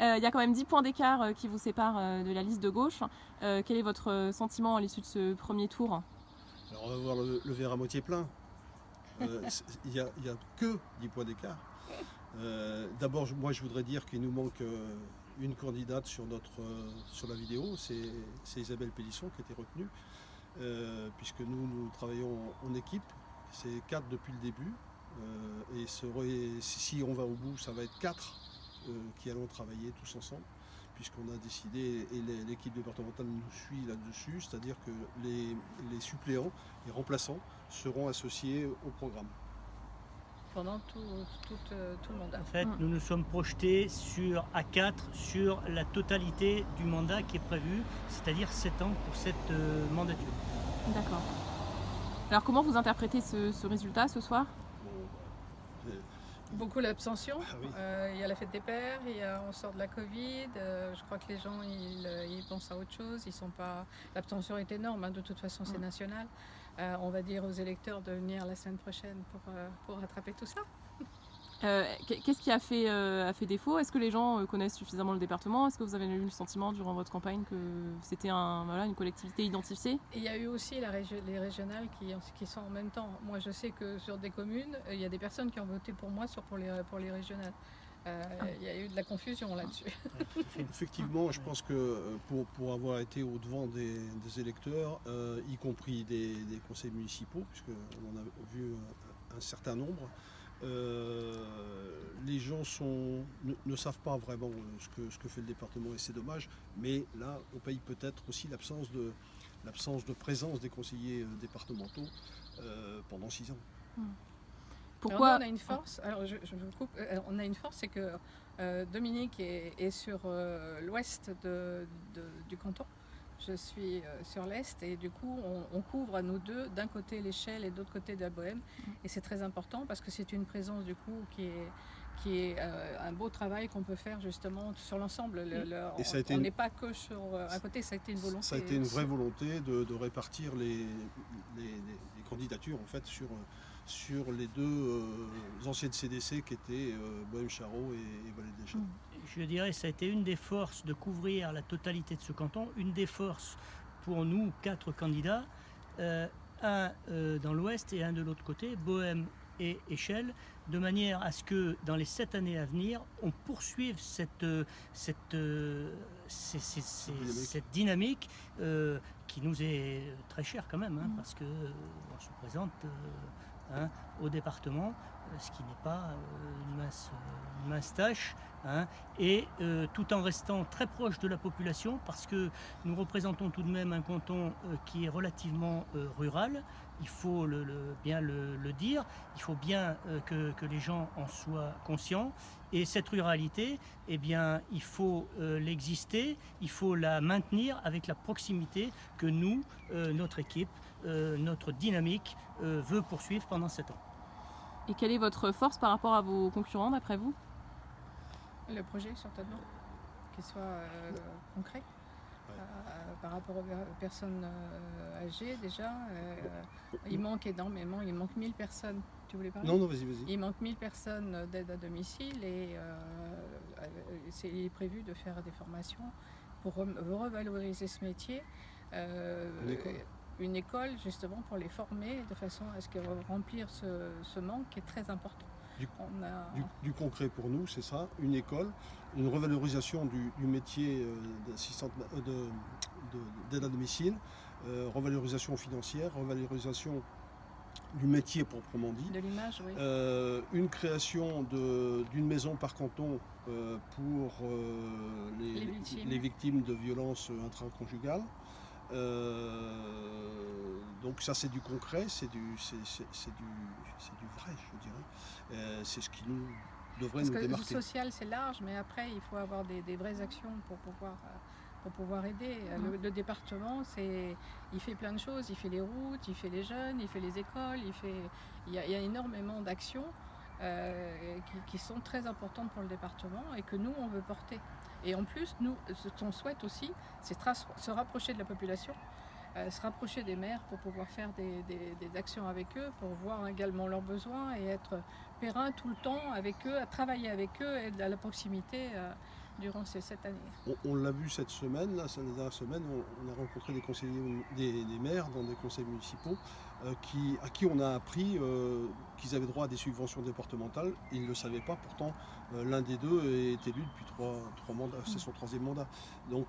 Il y a quand même 10 points d'écart qui vous séparent de la liste de gauche. Quel est votre sentiment à l'issue de ce premier tour? Alors on va voir le verre à moitié plein. Il n'y a que 10 points d'écart. D'abord, moi je voudrais dire qu'il nous manque une candidate sur la vidéo, c'est Isabelle Pélisson qui a été retenue, puisque nous travaillons en équipe, c'est 4 depuis le début, et si on va au bout, ça va être 4 qui allons travailler tous ensemble, puisqu'on a décidé, et l'équipe départementale nous suit là-dessus, c'est-à-dire que les suppléants, les remplaçants, seront associés au programme. Pendant tout le mandat. En fait, nous nous sommes projetés à 4 sur la totalité du mandat qui est prévu, c'est-à-dire 7 ans pour cette mandature. D'accord. Alors comment vous interprétez ce résultat ce soir? Beaucoup l'abstention. Ah oui. Il y a la fête des pères, on sort de la Covid. Je crois que les gens ils pensent à autre chose. L'abstention est énorme. De toute façon, c'est national. On va dire aux électeurs de venir la semaine prochaine pour rattraper tout ça. Qu'est-ce qui a fait défaut? Est-ce que les gens connaissent suffisamment le département? Est-ce que vous avez eu le sentiment durant votre campagne que c'était une collectivité identifiée? Et il y a eu aussi les régionales qui sont en même temps. Moi, je sais que sur des communes, il y a des personnes qui ont voté pour moi pour les régionales. Il y a eu de la confusion là-dessus. Effectivement, je pense que pour avoir été au-devant des électeurs, y compris des conseils municipaux, puisqu'on en a vu un certain nombre, les gens ne savent pas vraiment ce que fait le département, et c'est dommage, mais là on paye peut-être aussi l'absence de présence des conseillers départementaux pendant 6 ans. Pourquoi alors, on a une force. Alors je vous coupe. On a une force, c'est que Dominique est sur l'ouest du canton. Je suis sur l'est, et du coup on couvre à nous deux d'un côté l'Échelle et de l'autre côté de la Bohème, et c'est très important parce que c'est une présence du coup qui est un beau travail qu'on peut faire justement sur l'ensemble. On n'est pas que sur un côté, ça a été une volonté. Ça a été une vraie volonté de répartir les candidatures en fait sur les deux anciennes CDC qui étaient Bohème-Charot et Vallée-des-Chats. Je dirais que ça a été une des forces de couvrir la totalité de ce canton, une des forces pour nous, 4 candidats, un dans l'ouest et un de l'autre côté, Bohème et Échelle, de manière à ce que dans les 7 années à venir, on poursuive cette dynamique qui nous est très chère quand même, parce qu'on se présente au département, ce qui n'est pas une mince tâche, et tout en restant très proche de la population, parce que nous représentons tout de même un canton qui est relativement rural. Il faut bien le dire, il faut bien que les gens en soient conscients, et cette ruralité, eh bien, il faut l'exister, il faut la maintenir avec la proximité que nous, notre équipe, notre dynamique veut poursuivre pendant 7 ans. Et quelle est votre force par rapport à vos concurrents d'après vous? Le projet, certainement, qu'il soit concret. Par rapport aux personnes âgées déjà, il manque énormément, il manque 1000 personnes. Tu voulais parler? Non, vas-y. Il manque 1000 personnes d'aide à domicile, et il est prévu de faire des formations pour revaloriser ce métier. Une école justement pour les former de façon à ce qu'ils remplir ce manque qui est très important. Du concret pour nous, c'est ça, une école, une revalorisation du métier d'aide à domicile, revalorisation financière, revalorisation du métier proprement dit. De l'image, oui. Une création d'une maison par canton pour les victimes de violences intraconjugales. Donc ça c'est du concret, c'est du vrai, je dirais. C'est ce qui devrait nous démarquer. Parce que le social c'est large, mais après il faut avoir des vraies actions pour pouvoir aider. Le département, il fait plein de choses, il fait les routes, il fait les jeunes, il fait les écoles, il y a énormément d'actions qui sont très importantes pour le département et que nous on veut porter. Et en plus, nous, ce qu'on souhaite aussi, c'est se rapprocher de la population, se rapprocher des maires pour pouvoir faire des actions avec eux, pour voir également leurs besoins et être périn tout le temps avec eux, à travailler avec eux, et à la proximité. durant ces 7 années. On l'a vu cette semaine, la dernière semaine, on a rencontré des conseillers, des maires dans des conseils municipaux à qui on a appris qu'ils avaient droit à des subventions départementales. Ils ne le savaient pas, pourtant l'un des deux est élu depuis 3 mandats, c'est son 3e mandat. Donc,